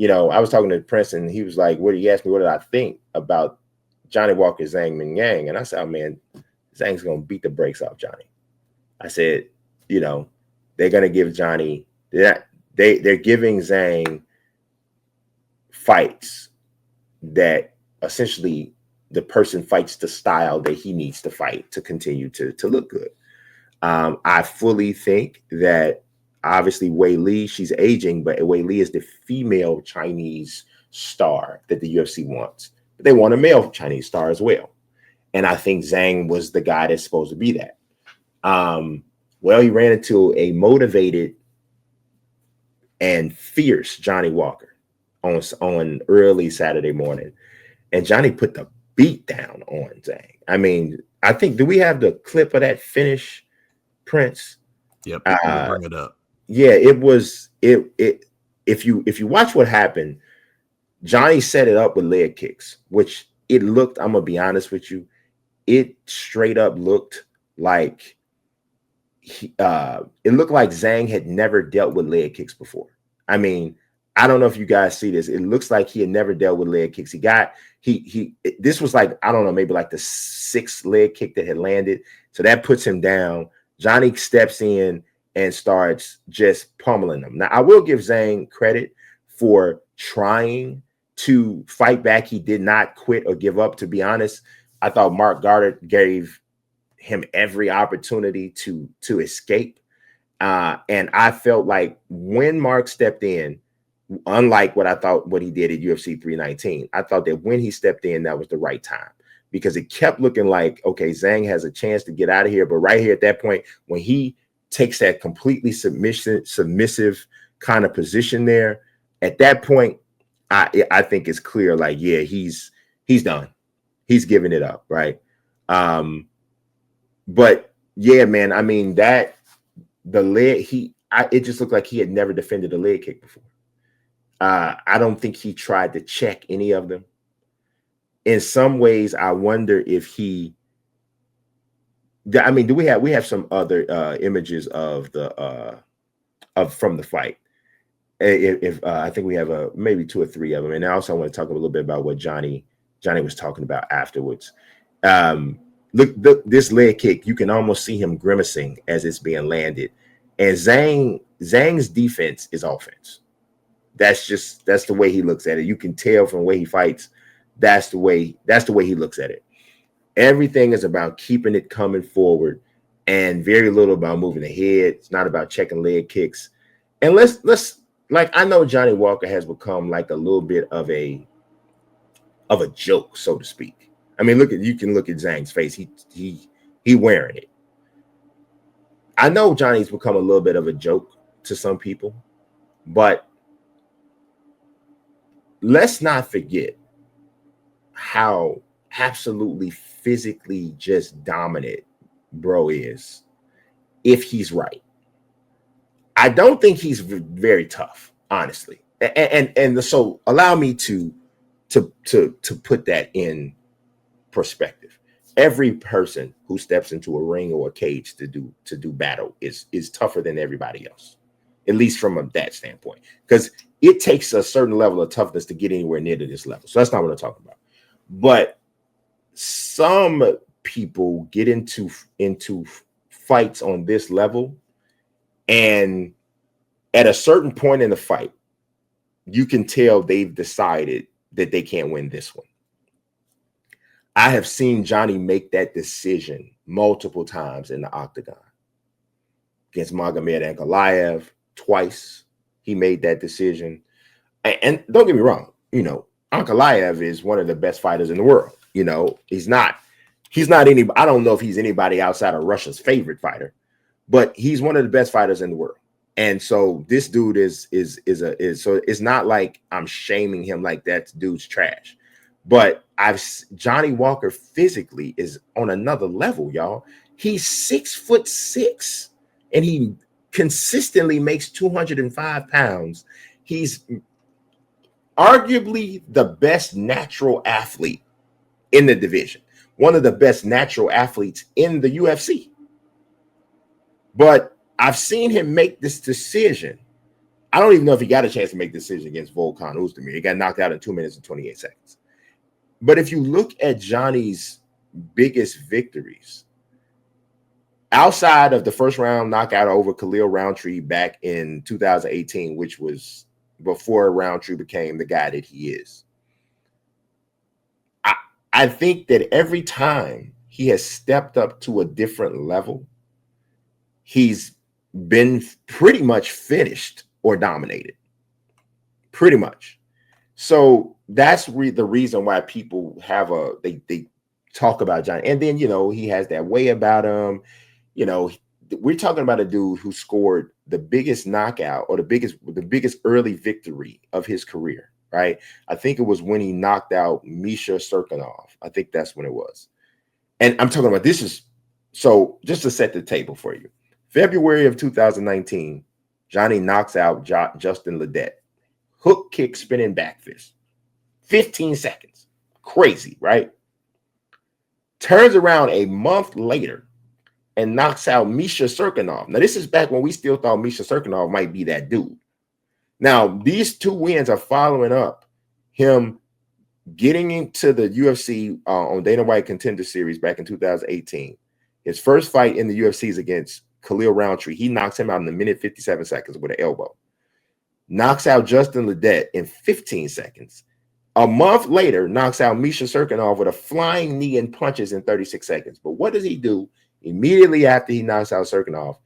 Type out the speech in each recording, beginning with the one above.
I was talking to Prince, and he was like, he asked me, what did I think about Johnny Walker, Zhang Mingyang? And I said, oh, man, Zhang's going to beat the brakes off Johnny. I said, they're going to give Johnny, they're giving Zhang fights that essentially the person fights the style that he needs to fight to continue to look good. I fully think that obviously Wei Li, she's aging, but Wei Li is the female Chinese star that the UFC wants. But they want a male Chinese star as well. And I think Zhang was the guy that's supposed to be that. Well, he ran into a motivated and fierce Johnny Walker on early Saturday morning. And Johnny put the beat down on Zhang. I mean, I think, do we have the clip of that finish, Prince? Yep. Bring it up. Yeah, it was it. If you watch what happened, Johnny set it up with leg kicks, which it looked, I'm gonna be honest with you, it straight up looked like it looked like Zhang had never dealt with leg kicks before. I mean, I don't know if you guys see this. It looks like he had never dealt with leg kicks. This was like, I don't know, maybe like the 6th leg kick that had landed. So that puts him down. Johnny steps in and starts just pummeling him. Now, I will give Zhang credit for trying to fight back. He did not quit or give up. To be honest, I thought Mark Goddard gave him every opportunity to escape. And I felt like when Mark stepped in, unlike what he did at UFC 319, I thought that when he stepped in, that was the right time, because it kept looking like, okay, Zhang has a chance to get out of here. But right here at that point, when he takes that completely submissive kind of position there, at that point, I think it's clear, like, yeah, he's done. He's giving it up, right? But yeah, man, I mean, that the leg, it just looked like he had never defended a leg kick before. I don't think he tried to check any of them. In some ways, I wonder if do we have some other images of from the fight? If I think we have maybe 2 or 3 of them, and I also want to talk a little bit about what Johnny was talking about afterwards. Look, this leg kick, you can almost see him grimacing as it's being landed, and Zhang's defense is offense. That's the way he looks at it. You can tell from the way he fights. That's the way he looks at it. Everything is about keeping it coming forward, and very little about moving ahead. It's not about checking leg kicks. And let's like, I know Johnny Walker has become like a little bit of a joke, so to speak. I mean, you can look at Zhang's face. He wearing it. I know Johnny's become a little bit of a joke to some people, but let's not forget how absolutely physically just dominant bro is if he's right. I don't think he's very tough, honestly. And so allow me to put that in perspective. Every person who steps into a ring or a cage to do battle is tougher than everybody else, at least from that standpoint, because it takes a certain level of toughness to get anywhere near to this level. So that's not what I'm talking about. But some people get into fights on this level, and at a certain point in the fight, you can tell they've decided that they can't win this one. I have seen Johnny make that decision multiple times in the octagon. Against Magomed Ankalaev, twice he made that decision. And don't get me wrong, Ankalaev is one of the best fighters in the world. He's not any, I don't know if he's anybody outside of Russia's favorite fighter, but he's one of the best fighters in the world. And so this dude is so it's not like I'm shaming him like that dude's trash. But Johnny Walker physically is on another level, y'all. He's 6'6", and he consistently makes 205 pounds. He's arguably the best natural athlete in the division, one of the best natural athletes in the UFC. But I've seen him make this decision I don't even know if he got a chance to make the decision against Volkan Oezdemir. He got knocked out in 2 minutes and 28 seconds. But if you look at Johnny's biggest victories, outside of the first round knockout over Khalil Roundtree back in 2018, which was before Roundtree became the guy that he is, I think that every time he has stepped up to a different level, he's been pretty much finished or dominated. Pretty much. So that's the reason why people have they talk about Johnny. And then, he has that way about him. We're talking about a dude who scored the biggest knockout or the biggest early victory of his career, right? I think it was when he knocked out Misha Serkinov. I think that's when it was. And I'm talking about so just to set the table for you. February of 2019, Johnny knocks out Justin Ledet. Hook kick, spinning back fist. 15 seconds. Crazy, right? Turns around a month later and knocks out Misha Serkinov. Now, this is back when we still thought Misha Serkinov might be that dude. Now, these two wins are following up him getting into the UFC on Dana White Contender Series back in 2018. His first fight in the UFC is against Khalil Roundtree. He knocks him out in a minute 57 seconds with an elbow. Knocks out Justin Ledet in 15 seconds. A month later, knocks out Misha Serkinov with a flying knee and punches in 36 seconds. But what does he do immediately after he knocks out Serkinov?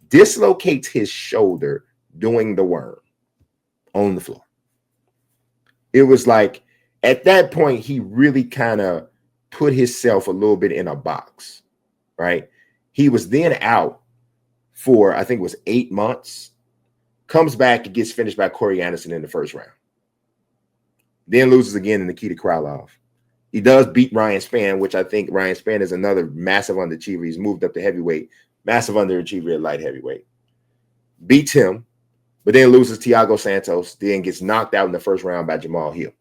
Dislocates his shoulder doing the worm on the floor. It was like, at that point, he really kind of put himself a little bit in a box, right? He was then out for, I think it was 8 months. Comes back and gets finished by Corey Anderson in the first round. Then loses again in Nikita Krylov. He does beat Ryan Spann, which I think Ryan Spann is another massive underachiever. He's moved up to heavyweight, massive underachiever at light heavyweight. Beats him, but then loses Thiago Santos, then gets knocked out in the first round by Jamal Hill.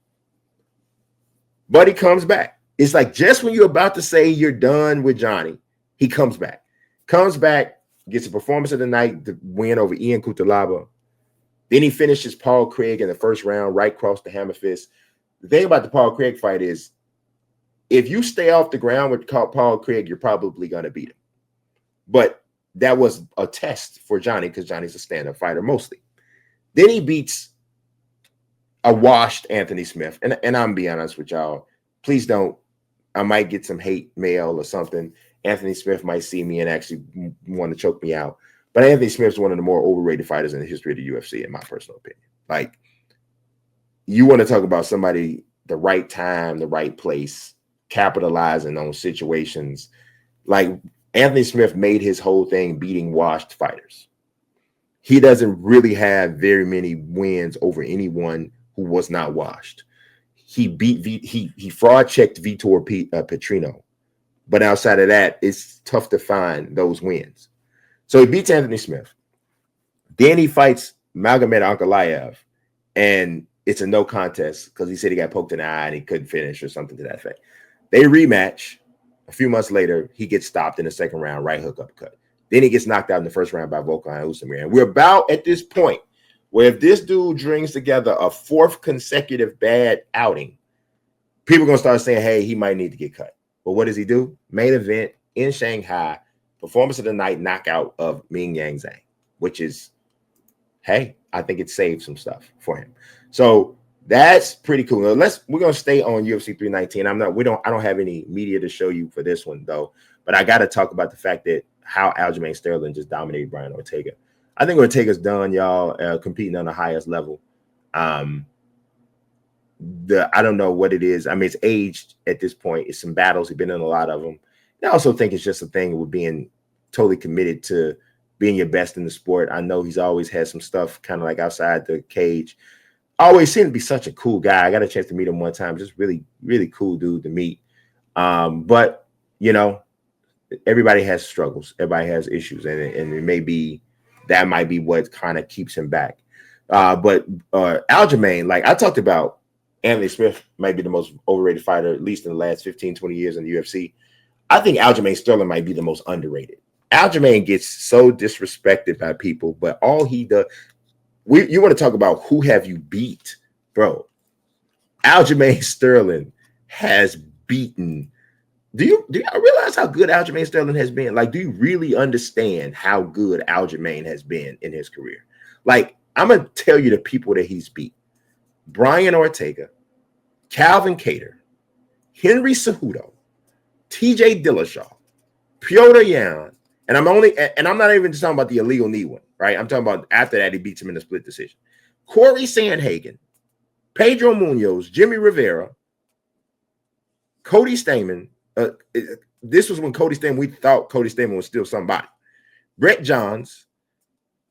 But he comes back. It's like just when you're about to say you're done with Johnny, he comes back. Comes back, gets a performance of the night, the win over Ian Cutelaba. Then he finishes Paul Craig in the first round, right across the hammer fist. The thing about the Paul Craig fight is, if you stay off the ground with Paul Craig, you're probably going to beat him. But that was a test for Johnny because Johnny's a stand-up fighter mostly. Then he beats a washed Anthony Smith. And I'm being honest with y'all. Please don't. I might get some hate mail or something. Anthony Smith might see me and actually want to choke me out. But Anthony Smith is one of the more overrated fighters in the history of the UFC, in my personal opinion. Like, you want to talk about somebody, the right time, the right place, capitalizing on situations. Like, Anthony Smith made his whole thing beating washed fighters. He doesn't really have very many wins over anyone who was not washed. He he fraud checked Vitor Petrino. But outside of that, it's tough to find those wins. So he beats Anthony Smith. Then he fights Magomed Ankalaev, and it's a no contest because he said he got poked in the eye and he couldn't finish or something to that effect. They rematch. A few months later, he gets stopped in the second round, right hook uppercut. Then he gets knocked out in the first round by Volkan Oezdemir. And we're about at this point where if this dude brings together a fourth consecutive bad outing, people are going to start saying, hey, he might need to get cut. But what does he do? Main event in Shanghai, performance of the night, knockout of Ming Yang Zhang, which is, hey, I think it saved some stuff for him. So that's pretty cool. Now we're gonna stay on UFC 319. I don't have any media to show you for this one though, but I gotta talk about the fact that how Aljamain Sterling just dominated Brian Ortega. I think Ortega's done, y'all, competing on the highest level. I don't know what it is. I mean, it's aged at this point. It's some battles. He's been in a lot of them. I also think it's just a thing with being totally committed to being your best in the sport. I know he's always had some stuff kind of like outside the cage. Always seemed to be such a cool guy. I got a chance to meet him one time. Just really, really cool dude to meet. But, you know, everybody has struggles. Everybody has issues. And that might be what kind of keeps him back. But Aljamain, like I talked about, Anthony Smith might be the most overrated fighter, at least in the last 15, 20 years in the UFC. I think Aljamain Sterling might be the most underrated. Aljamain gets so disrespected by people, but all he does, you want to talk about who have you beat, bro? Aljamain Sterling has beaten. Do you realize how good Aljamain Sterling has been? Like, do you really understand how good Aljamain has been in his career? Like, I'm gonna tell you the people that he's beat: Brian Ortega, Calvin Kattar, Henry Cejudo, TJ Dillashaw, Piotr Yan, and I'm not even just talking about the illegal knee one, right? I'm talking about after that he beats him in a split decision. Corey Sandhagen, Pedro Munoz, Jimmy Rivera, Cody Stamann. This was when Cody Stamann, we thought Cody Stamann was still somebody. Brett Johns.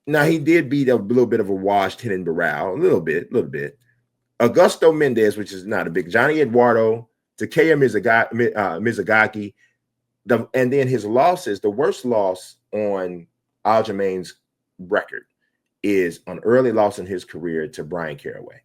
Now he did beat a little bit of a washed Renan Barão, a little bit. Augusto Mendez, which is not a big. Johnny Eduardo, Takeya Mizugaki. And then his losses, the worst loss on Aljamain's record is an early loss in his career to Brian Caraway.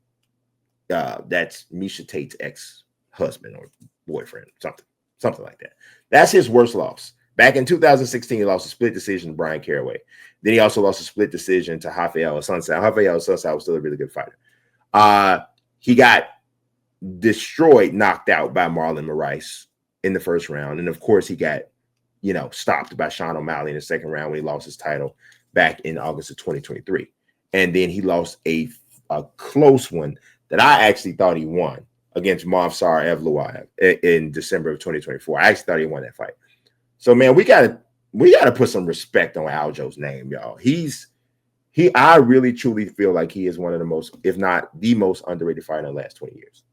That's Miesha Tate's ex-husband or boyfriend, something like that. That's his worst loss. Back in 2016, he lost a split decision to Brian Caraway. Then he also lost a split decision to Rafael Assunção. Rafael Assunção was still a really good fighter. He got destroyed, knocked out by Marlon Moraes in the first round. And of course, he got, stopped by Sean O'Malley in the second round when he lost his title back in August of 2023. And then he lost a close one that I actually thought he won against Movsar Evloev in December of 2024. I actually thought he won that fight. So, man, we gotta put some respect on Aljo's name, y'all. I really truly feel like he is one of the most, if not the most underrated fighter in the last 20 years.